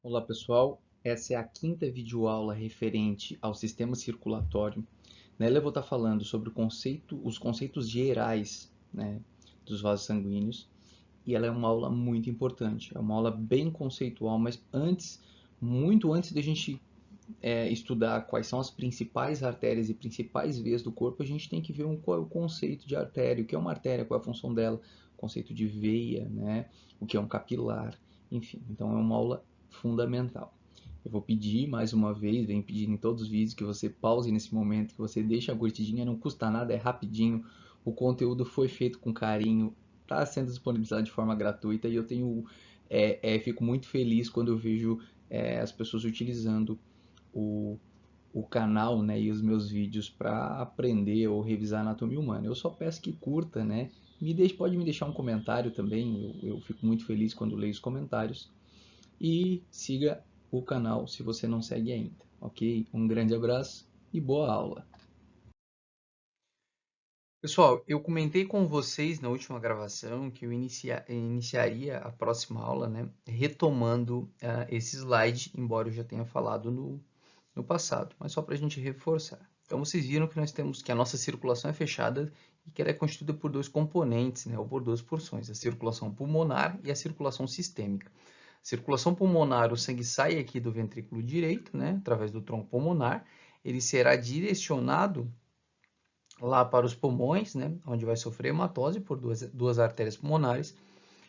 Olá pessoal, essa é a quinta videoaula referente ao sistema circulatório. Nela eu vou estar falando sobre os conceitos gerais, né, dos vasos sanguíneos, e ela é uma aula muito importante, é uma aula bem conceitual, mas muito antes de a gente estudar quais são as principais artérias e principais veias do corpo, a gente tem que ver qual é o conceito de artéria, o que é uma artéria, qual é a função dela, o conceito de veia, né, o que é um capilar, enfim. Então é uma aula fundamental. Eu vou pedir mais uma vez, venho pedindo em todos os vídeos que você pause nesse momento, que você deixe a curtidinha, não custa nada, é rapidinho. O conteúdo foi feito com carinho, está sendo disponibilizado de forma gratuita e eu fico muito feliz quando eu vejo as pessoas utilizando o, o canal, né, e os meus vídeos para aprender ou revisar anatomia humana. Eu só peço que curta, né? Pode me deixar um comentário também, eu fico muito feliz quando leio os comentários. E siga o canal se você não segue ainda, ok? Um grande abraço e boa aula! Pessoal, eu comentei com vocês na última gravação que eu iniciaria a próxima aula, né, retomando esse slide, embora eu já tenha falado no passado, mas só para a gente reforçar. Então, vocês viram que nós temos que a nossa circulação é fechada e que ela é constituída por dois componentes, né, ou por duas porções, a circulação pulmonar e a circulação sistêmica. Circulação pulmonar, o sangue sai aqui do ventrículo direito, né, através do tronco pulmonar, ele será direcionado lá para os pulmões, né, onde vai sofrer hematose por duas artérias pulmonares,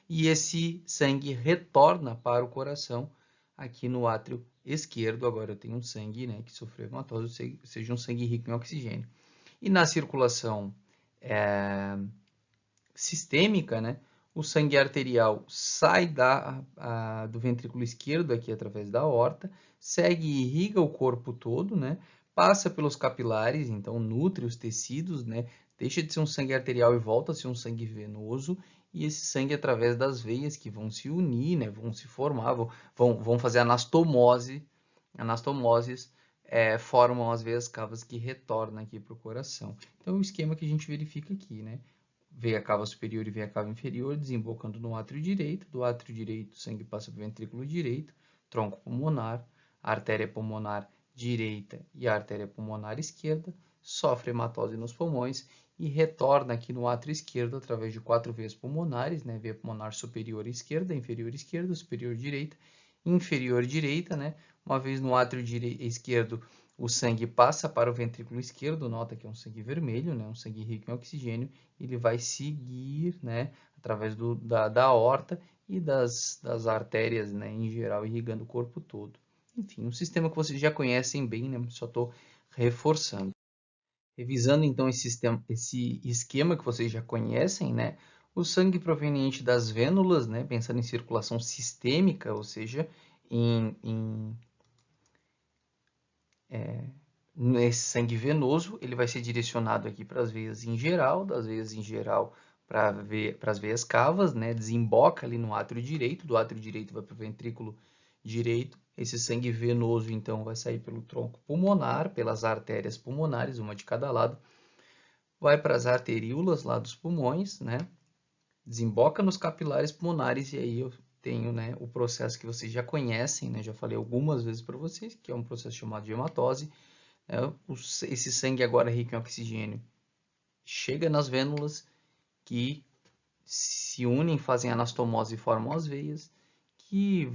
e esse sangue retorna para o coração aqui no átrio esquerdo. Agora eu tenho um sangue, né, que sofreu hematose, ou seja, um sangue rico em oxigênio. E na circulação sistêmica, né, o sangue arterial sai do ventrículo esquerdo aqui através da aorta, segue e irriga o corpo todo, né, passa pelos capilares, então nutre os tecidos, né, deixa de ser um sangue arterial e volta a ser um sangue venoso, e esse sangue através das veias que vão se unir, né, vão se formar, vão fazer anastomoses, formam as veias cavas que retornam aqui para o coração. Então, o esquema que a gente verifica aqui, né? Veia cava superior e veia cava inferior, desembocando no átrio direito. Do átrio direito, o sangue passa para o ventrículo direito, tronco pulmonar, artéria pulmonar direita e artéria pulmonar esquerda, sofre hematose nos pulmões e retorna aqui no átrio esquerdo através de 4 veias pulmonares, né? Veia pulmonar superior esquerda, inferior esquerda, superior direita, inferior direita, né? Uma vez no átrio esquerdo, o sangue passa para o ventrículo esquerdo, nota que é um sangue vermelho, né? Um sangue rico em oxigênio, ele vai seguir, né? Através da aorta e das artérias, né? Em geral, irrigando o corpo todo. Enfim, um sistema que vocês já conhecem bem, né? Só estou reforçando. Revisando então esse esquema que vocês já conhecem, né? O sangue proveniente das vênulas, né? Pensando em circulação sistêmica, ou seja, nesse sangue venoso, ele vai ser direcionado aqui para as veias em geral, das veias em geral para as veias cavas, né? Desemboca ali no átrio direito, do átrio direito vai para o ventrículo direito. Esse sangue venoso, então, vai sair pelo tronco pulmonar, pelas artérias pulmonares, uma de cada lado, vai para as arteríolas lá dos pulmões, né? Desemboca nos capilares pulmonares e aí eu tenho, né, o processo que vocês já conhecem, né? Já falei algumas vezes para vocês, que é um processo chamado de hematose. Esse sangue agora rico em oxigênio chega nas vênulas que se unem, fazem anastomose e formam as veias, que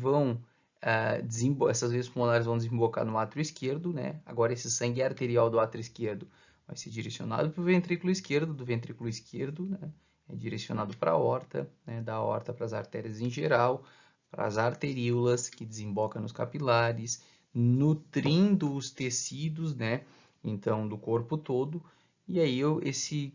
essas veias pulmonares vão desembocar no átrio esquerdo, né? Agora esse sangue arterial do átrio esquerdo vai ser direcionado para o ventrículo esquerdo, do ventrículo esquerdo, né? É direcionado para a aorta, né? Da aorta para as artérias em geral, para as arteríolas que desembocam nos capilares, nutrindo os tecidos, né? Então, do corpo todo. E aí,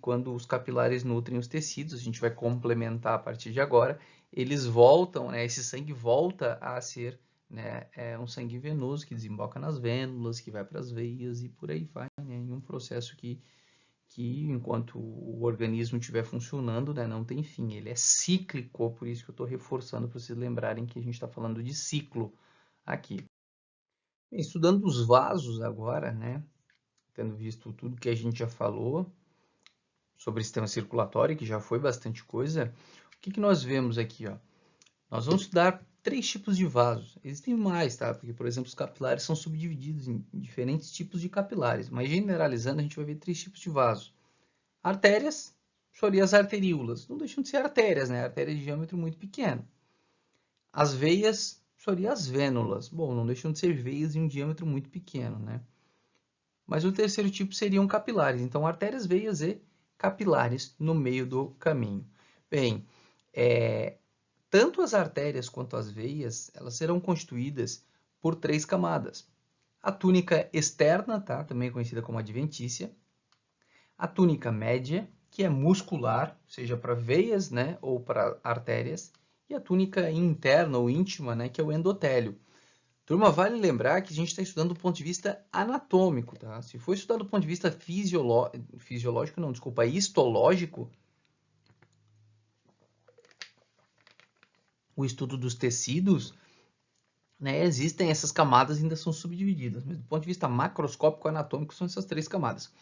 quando os capilares nutrem os tecidos, a gente vai complementar a partir de agora, eles voltam, né? Esse sangue volta a ser, né, um sangue venoso que desemboca nas vênulas, que vai para as veias e por aí vai, né? Em um processo que enquanto o organismo estiver funcionando, né, não tem fim. Ele é cíclico, por isso que eu estou reforçando para vocês lembrarem que a gente está falando de ciclo aqui. Bem, estudando os vasos agora, né, tendo visto tudo que a gente já falou sobre o sistema circulatório, que já foi bastante coisa, o que nós vemos aqui? Ó? Nós vamos estudar 3 tipos de vasos. Existem mais, tá? Porque, por exemplo, os capilares são subdivididos em diferentes tipos de capilares. Mas generalizando, a gente vai ver 3 tipos de vasos. Artérias, seria as arteríolas. Não deixam de ser artérias, né? Artérias de diâmetro muito pequeno. As veias, seria as vênulas. Bom, não deixam de ser veias de um diâmetro muito pequeno, né? Mas o terceiro tipo seriam capilares. Então, artérias, veias e capilares no meio do caminho. Bem, tanto as artérias quanto as veias, elas serão constituídas por 3 camadas. A túnica externa, tá? Também conhecida como adventícia. A túnica média, que é muscular, seja para veias, né, ou para artérias. E a túnica interna ou íntima, né, que é o endotélio. Turma, vale lembrar que a gente está estudando do ponto de vista anatômico, tá? Se for estudar do ponto de vista histológico, o estudo dos tecidos, né, existem essas camadas, ainda são subdivididas, mas do ponto de vista macroscópico anatômico são essas 3 camadas.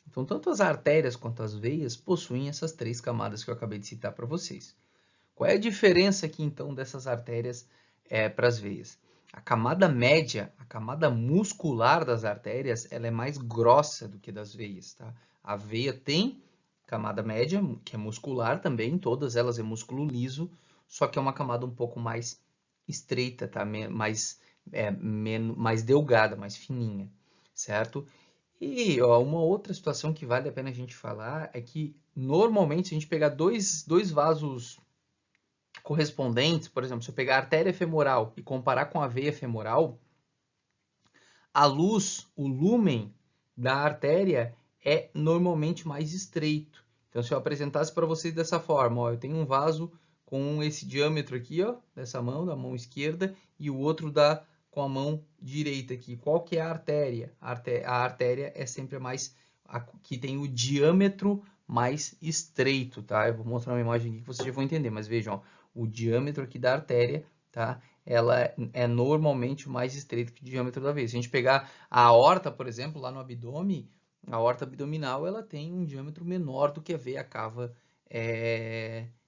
Então, tanto as artérias quanto as veias possuem essas 3 camadas que eu acabei de citar para vocês. Qual é a diferença aqui, então, dessas artérias para as veias? A camada média, a camada muscular das artérias, ela é mais grossa do que das veias, tá? A veia tem camada média, que é muscular também, todas elas é músculo liso, só que é uma camada um pouco mais estreita, tá? Mais delgada, mais fininha, certo? E ó, uma outra situação que vale a pena a gente falar é que, normalmente, se a gente pegar dois vasos correspondentes, por exemplo, se eu pegar a artéria femoral e comparar com a veia femoral, a luz, o lúmen da artéria é normalmente mais estreito. Então, se eu apresentasse para vocês dessa forma, ó, eu tenho um vaso com esse diâmetro aqui, ó, dessa mão, da mão esquerda, e o outro com a mão direita aqui. Qual que é a artéria? A artéria é sempre a mais que tem o diâmetro mais estreito, tá? Eu vou mostrar uma imagem aqui que vocês já vão entender, mas vejam, ó, o diâmetro aqui da artéria, tá? Ela é normalmente mais estreita que o diâmetro da veia. Se a gente pegar a aorta, por exemplo, lá no abdômen, a aorta abdominal, ela tem um diâmetro menor do que a veia cava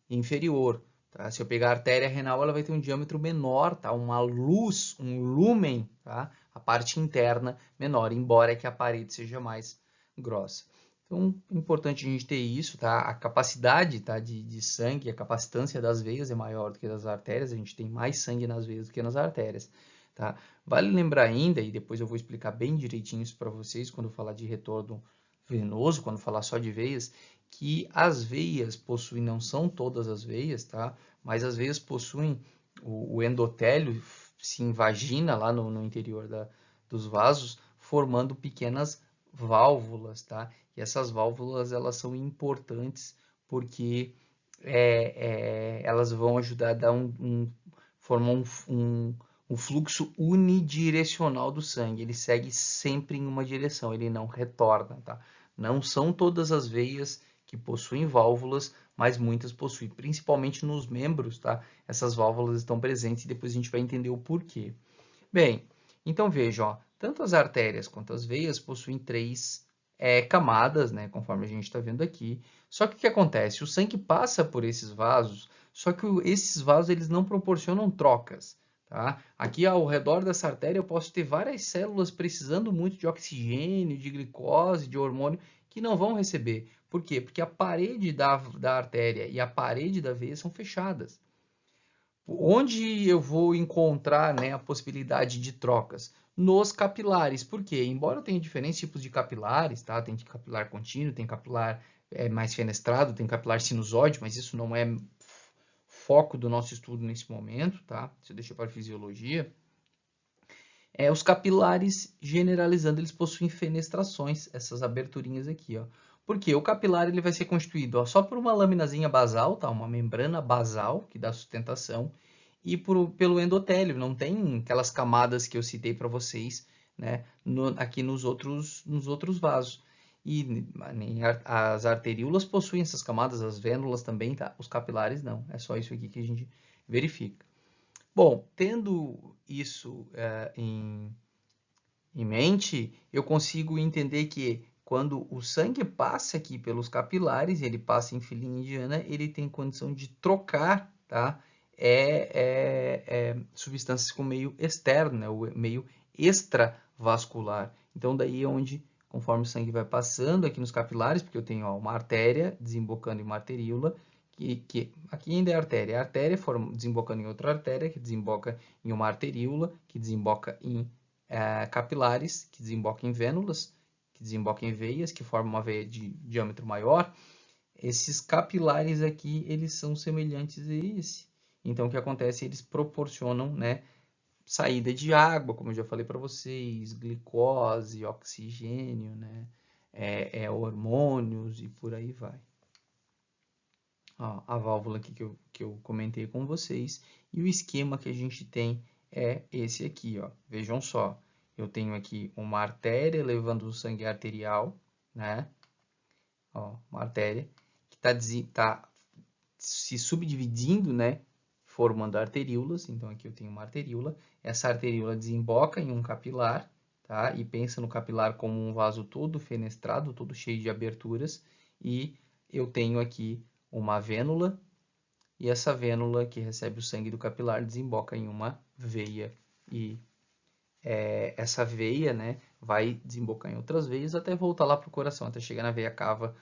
inferior. Tá? Se eu pegar a artéria renal, ela vai ter um diâmetro menor, tá? Uma luz, um lúmen, tá? A parte interna menor, embora que a parede seja mais grossa. Então, é importante a gente ter isso, tá? A capacidade, tá, de sangue, a capacitância das veias é maior do que das artérias, a gente tem mais sangue nas veias do que nas artérias, tá? Vale lembrar ainda, e depois eu vou explicar bem direitinho isso para vocês quando eu falar de retorno venoso, quando falar só de veias, que as veias possuem, não são todas as veias, tá? Mas as veias possuem o endotélio, se invagina lá no interior dos vasos, formando pequenas válvulas, tá? E essas válvulas, elas são importantes porque elas vão ajudar a dar formar um fluxo unidirecional do sangue. Ele segue sempre em uma direção, ele não retorna, tá? Não são todas as veias que possuem válvulas, mas muitas possuem, principalmente nos membros, tá? Essas válvulas estão presentes e depois a gente vai entender o porquê. Bem, então veja, ó, tanto as artérias quanto as veias possuem 3 camadas, né, conforme a gente está vendo aqui. Só que o que acontece? O sangue passa por esses vasos, só que esses vasos eles não proporcionam trocas. Tá? Aqui ao redor dessa artéria eu posso ter várias células precisando muito de oxigênio, de glicose, de hormônio, que não vão receber. Por quê? Porque a parede da artéria e a parede da veia são fechadas. Onde eu vou encontrar, né, a possibilidade de trocas? Nos capilares. Por quê? Embora tenha diferentes tipos de capilares, tá? Tem capilar contínuo, tem capilar mais fenestrado, tem capilar sinusóide, mas isso não é foco do nosso estudo nesse momento, tá? Isso deixa para a fisiologia. Os capilares, generalizando, eles possuem fenestrações, essas aberturinhas aqui, ó. Porque o capilar ele vai ser constituído, ó, só por uma laminazinha basal, tá? Uma membrana basal que dá sustentação, e pelo endotélio. Não tem aquelas camadas que eu citei para vocês, né? Aqui nos outros vasos. E as arteríolas possuem essas camadas, as vênulas também, tá? Os capilares não. É só isso aqui que a gente verifica. Bom, tendo isso em mente, eu consigo entender que quando o sangue passa aqui pelos capilares, ele passa em filinha indiana, ele tem condição de trocar, tá? substâncias com meio externo, né? O meio extravascular. Então, daí é onde, conforme o sangue vai passando aqui nos capilares, porque eu tenho uma artéria desembocando em uma arteríola, que aqui ainda é artéria. A artéria desembocando em outra artéria, que desemboca em uma arteríola, que desemboca em capilares, que desemboca em vênulas, que desemboca em veias, que formam uma veia de diâmetro maior. Esses capilares aqui, eles são semelhantes a esse. Então, o que acontece? Eles proporcionam, né, saída de água, como eu já falei para vocês, glicose, oxigênio, né, hormônios e por aí vai. Ó, a válvula aqui que eu comentei com vocês. E o esquema que a gente tem é esse aqui, ó. Vejam só, eu tenho aqui uma artéria levando o sangue arterial, né? Ó, uma artéria que está se subdividindo, né? Formando arteríolas. Então, aqui eu tenho uma arteríola. Essa arteríola desemboca em um capilar, tá? E pensa no capilar como um vaso todo fenestrado, todo cheio de aberturas. E eu tenho aqui uma vênula, e essa vênula que recebe o sangue do capilar desemboca em uma veia. E essa veia, né, vai desembocar em outras veias até voltar lá para o coração, até chegar na veia cava,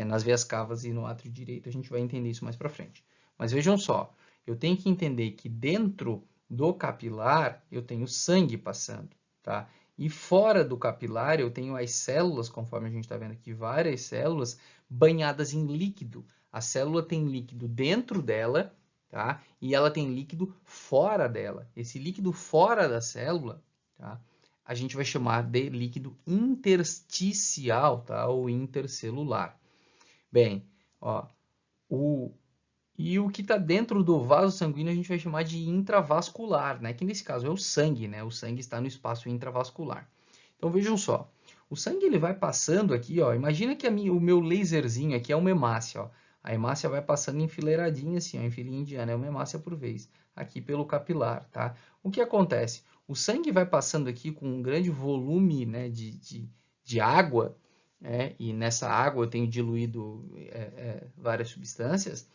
nas veias cavas e no átrio direito. A gente vai entender isso mais para frente. Mas vejam só, eu tenho que entender que dentro do capilar eu tenho sangue passando, tá? E fora do capilar eu tenho as células, conforme a gente está vendo aqui, várias células banhadas em líquido. A célula tem líquido dentro dela, tá? E ela tem líquido fora dela. Esse líquido fora da célula, tá, a gente vai chamar de líquido intersticial, tá? Ou intercelular. Bem, ó, o que está dentro do vaso sanguíneo a gente vai chamar de intravascular, né? Que nesse caso é o sangue, né? O sangue está no espaço intravascular. Então vejam só, o sangue ele vai passando aqui, ó. Imagina que o meu laserzinho aqui é uma hemácia, ó. A hemácia vai passando enfileiradinha assim, ó, em filinha indiana, é uma hemácia por vez, aqui pelo capilar, tá? O que acontece? O sangue vai passando aqui com um grande volume, né, de água, né? E nessa água eu tenho diluído várias substâncias.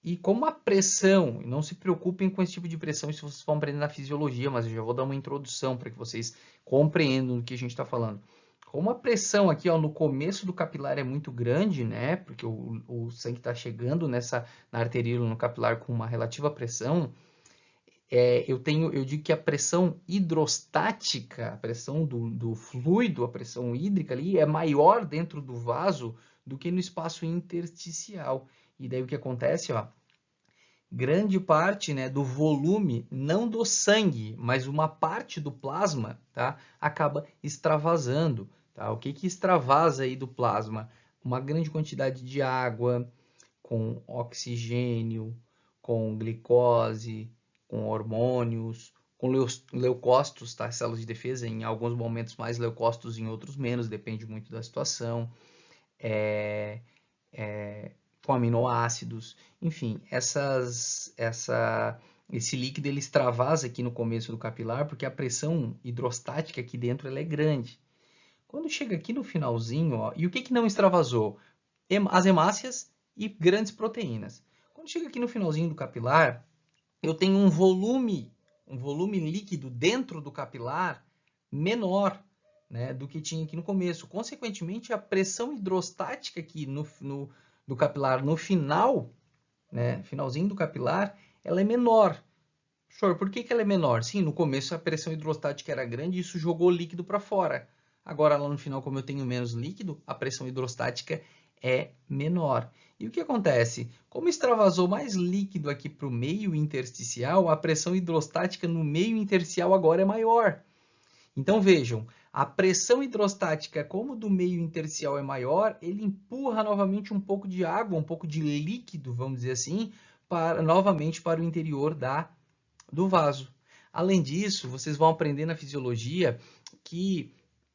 E como a pressão, não se preocupem com esse tipo de pressão, isso vocês vão aprender na fisiologia, mas eu já vou dar uma introdução para que vocês compreendam do que a gente está falando. Como a pressão aqui, ó, no começo do capilar é muito grande, né? Porque o sangue está chegando na arteríola, no capilar com uma relativa pressão. Eu digo que a pressão hidrostática, a pressão do fluido, a pressão hídrica ali é maior dentro do vaso do que no espaço intersticial. E daí o que acontece, ó, grande parte, né, do volume, não do sangue, mas uma parte do plasma, tá, acaba extravasando. Tá? O que extravasa aí do plasma? Uma grande quantidade de água, com oxigênio, com glicose, com hormônios, com leucócitos, tá? Células de defesa, em alguns momentos mais leucócitos, em outros menos, depende muito da situação. Com aminoácidos, enfim, esse líquido ele extravasa aqui no começo do capilar porque a pressão hidrostática aqui dentro ela é grande. Quando chega aqui no finalzinho, ó, e o que não extravasou? As hemácias e grandes proteínas. Quando chega aqui no finalzinho do capilar, eu tenho um volume líquido dentro do capilar menor, né, do que tinha aqui no começo. Consequentemente, a pressão hidrostática aqui do capilar no final, né, finalzinho do capilar, ela é menor. Por que ela é menor? Sim, no começo a pressão hidrostática era grande e isso jogou líquido para fora. Agora, lá no final, como eu tenho menos líquido, a pressão hidrostática é menor. E o que acontece? Como extravasou mais líquido aqui para o meio intersticial, a pressão hidrostática no meio intersticial agora é maior. Então, vejam, a pressão hidrostática, como do meio intersticial é maior, ele empurra novamente um pouco de água, um pouco de líquido, vamos dizer assim, novamente para o interior do vaso. Além disso, vocês vão aprender na fisiologia que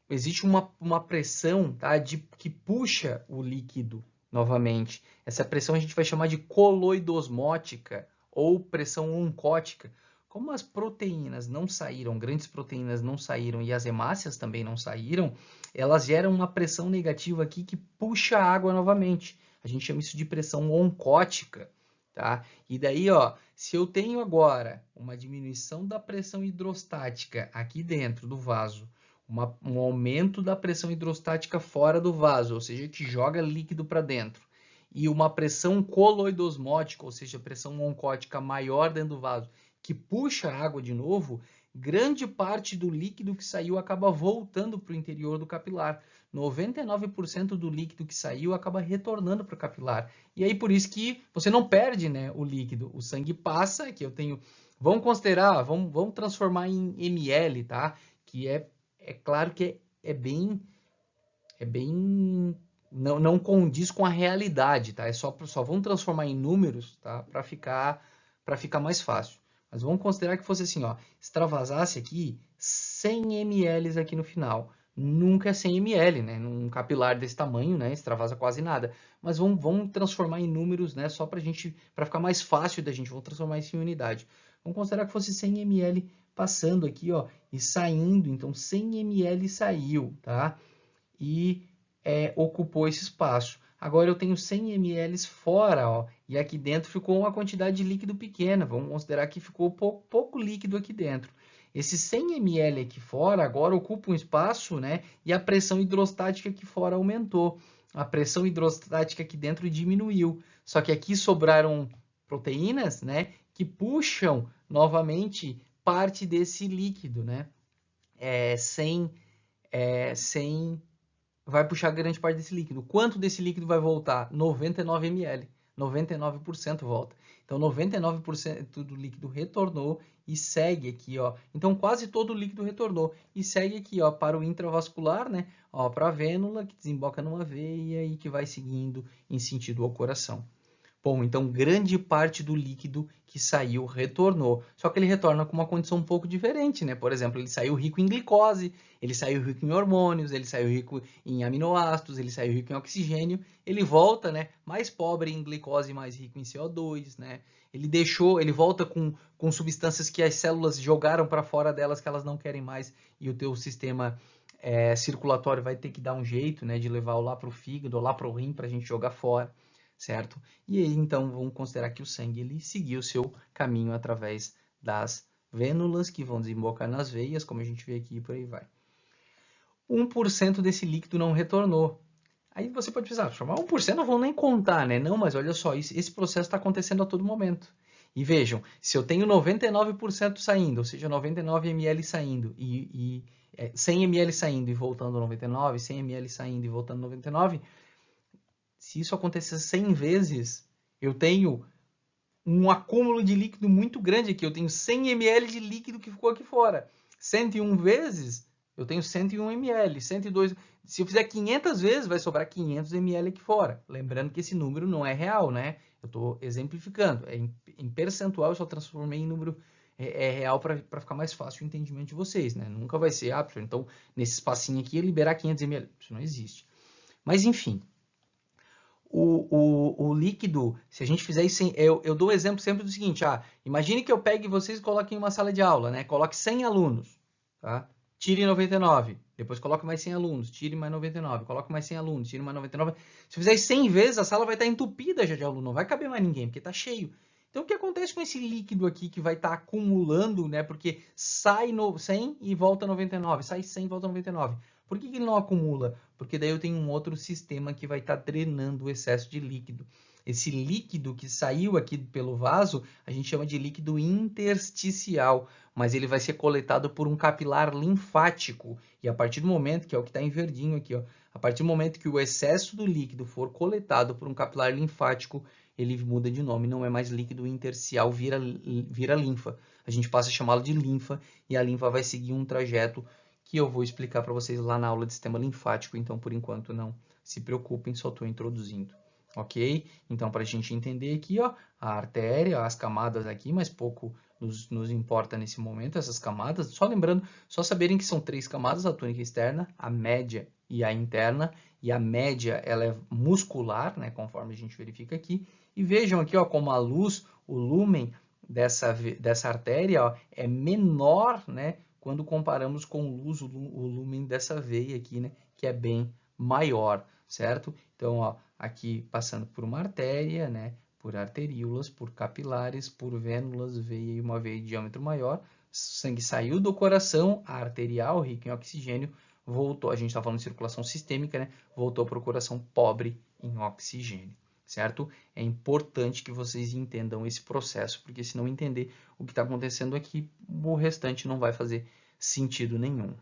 existe uma pressão, tá, que puxa o líquido novamente. Essa pressão a gente vai chamar de coloidosmótica ou pressão oncótica. Como as proteínas não saíram, grandes proteínas não saíram e as hemácias também não saíram, elas geram uma pressão negativa aqui que puxa a água novamente. A gente chama isso de pressão oncótica. tá? E daí, ó, se eu tenho agora uma diminuição da pressão hidrostática aqui dentro do vaso, um aumento da pressão hidrostática fora do vaso, ou seja, que joga líquido para dentro, e uma pressão coloidosmótica, ou seja, pressão oncótica maior dentro do vaso, que puxa a água de novo, grande parte do líquido que saiu acaba voltando para o interior do capilar. 99% do líquido que saiu acaba retornando para o capilar. E aí por isso que você não perde, né, o líquido. O sangue passa, que eu tenho... Vamos considerar, vamos transformar em ml, tá? Que é claro que é bem... não condiz com a realidade, tá? Só vamos transformar em números, tá? Para ficar mais fácil. Mas vamos considerar que fosse assim, ó, extravasasse aqui 100 ml aqui no final. Nunca é 100 ml, né? Num capilar desse tamanho, né? Extravasa quase nada. Mas vamos transformar em números, né? Só para ficar mais fácil da gente, vamos transformar isso em unidade. Vamos considerar que fosse 100 ml passando aqui, ó, e saindo. Então, 100 ml saiu, tá? E ocupou esse espaço. Agora eu tenho 100 ml fora, ó, e aqui dentro ficou uma quantidade de líquido pequena. Vamos considerar que ficou pouco líquido aqui dentro. Esse 100 ml aqui fora agora ocupa um espaço, né? E a pressão hidrostática aqui fora aumentou. A pressão hidrostática aqui dentro diminuiu. Só que aqui sobraram proteínas, né? Que puxam novamente parte desse líquido, né? Sem vai puxar grande parte desse líquido. Quanto desse líquido vai voltar? 99 ml. 99% volta. Então, 99% do líquido retornou e segue aqui, ó. Então, quase todo o líquido retornou e segue aqui, ó, para o intravascular, né? Ó, para a vênula, que desemboca numa veia e que vai seguindo em sentido ao coração. Bom, então grande parte do líquido que saiu retornou. Só que ele retorna com uma condição um pouco diferente, né? Por exemplo, ele saiu rico em glicose, ele saiu rico em hormônios, ele saiu rico em aminoácidos, ele saiu rico em oxigênio. Ele volta, né, mais pobre em glicose e mais rico em CO2, né? Ele volta com substâncias que as células jogaram para fora delas que elas não querem mais e o teu sistema circulatório vai ter que dar um jeito, né, de levar lá para o fígado, ou lá para o rim para a gente jogar fora. Certo? E aí, então, vamos considerar que o sangue ele seguiu o seu caminho através das vênulas que vão desembocar nas veias, como a gente vê aqui, e por aí vai. 1% desse líquido não retornou. Aí você pode pensar, mas 1% não vão nem contar, né? Não, mas olha só, esse processo está acontecendo a todo momento. E vejam, se eu tenho 99% saindo, ou seja, 99 ml saindo, 100 ml saindo e voltando 99, 100 ml saindo e voltando 99, se isso acontecer 100 vezes, eu tenho um acúmulo de líquido muito grande aqui. Eu tenho 100 ml de líquido que ficou aqui fora. 101 vezes, eu tenho 101 ml. 102, se eu fizer 500 vezes, vai sobrar 500 ml aqui fora. Lembrando que esse número não é real, né? Eu estou exemplificando. Em percentual, eu só transformei em número real para ficar mais fácil o entendimento de vocês, né? Nunca vai ser, então, nesse espacinho aqui, liberar 500 ml. Isso não existe. Mas, enfim, o líquido, se a gente fizer isso, eu dou o exemplo sempre do seguinte, imagine que eu pegue vocês e coloque em uma sala de aula, né? Coloque 100 alunos, tá? Tire 99, depois coloque mais 100 alunos, tire mais 99, coloque mais 100 alunos, tire mais 99. Se fizer 100 vezes, a sala vai estar entupida já de aluno, não vai caber mais ninguém, porque está cheio. Então, o que acontece com esse líquido aqui que vai estar acumulando, né? Porque sai 100 e volta 99, sai 100 e volta 99. Por que ele não acumula? Porque daí eu tenho um outro sistema que vai estar drenando o excesso de líquido. Esse líquido que saiu aqui pelo vaso, a gente chama de líquido intersticial, mas ele vai ser coletado por um capilar linfático. E a partir do momento, que é o que está em verdinho aqui, ó, a partir do momento que o excesso do líquido for coletado por um capilar linfático, ele muda de nome, não é mais líquido intersticial, vira linfa. A gente passa a chamá-lo de linfa e a linfa vai seguir um trajeto que eu vou explicar para vocês lá na aula de sistema linfático, então por enquanto não se preocupem, só estou introduzindo, ok? Então para a gente entender aqui, ó, a artéria, as camadas aqui, mas pouco nos importa nesse momento essas camadas, só lembrando, só saberem que são 3 camadas, a túnica externa, a média e a interna, e a média ela é muscular, né, conforme a gente verifica aqui, e vejam aqui, ó, como a luz, o lúmen dessa artéria, ó, é menor, né, quando comparamos com o lúmen dessa veia aqui, né, que é bem maior, certo? Então, ó, aqui passando por uma artéria, né, por arteríolas, por capilares, por vênulas, veia e uma veia de diâmetro maior. O sangue saiu do coração, a arterial, rica em oxigênio, voltou, a gente está falando de circulação sistêmica, né? Voltou para o coração pobre em oxigênio, certo? É importante que vocês entendam esse processo, porque se não entender o que está acontecendo aqui, o restante não vai fazer sentido nenhum.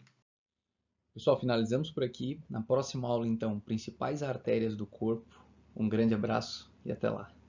Pessoal, finalizamos por aqui. Na próxima aula, então, principais artérias do corpo. Um grande abraço e até lá.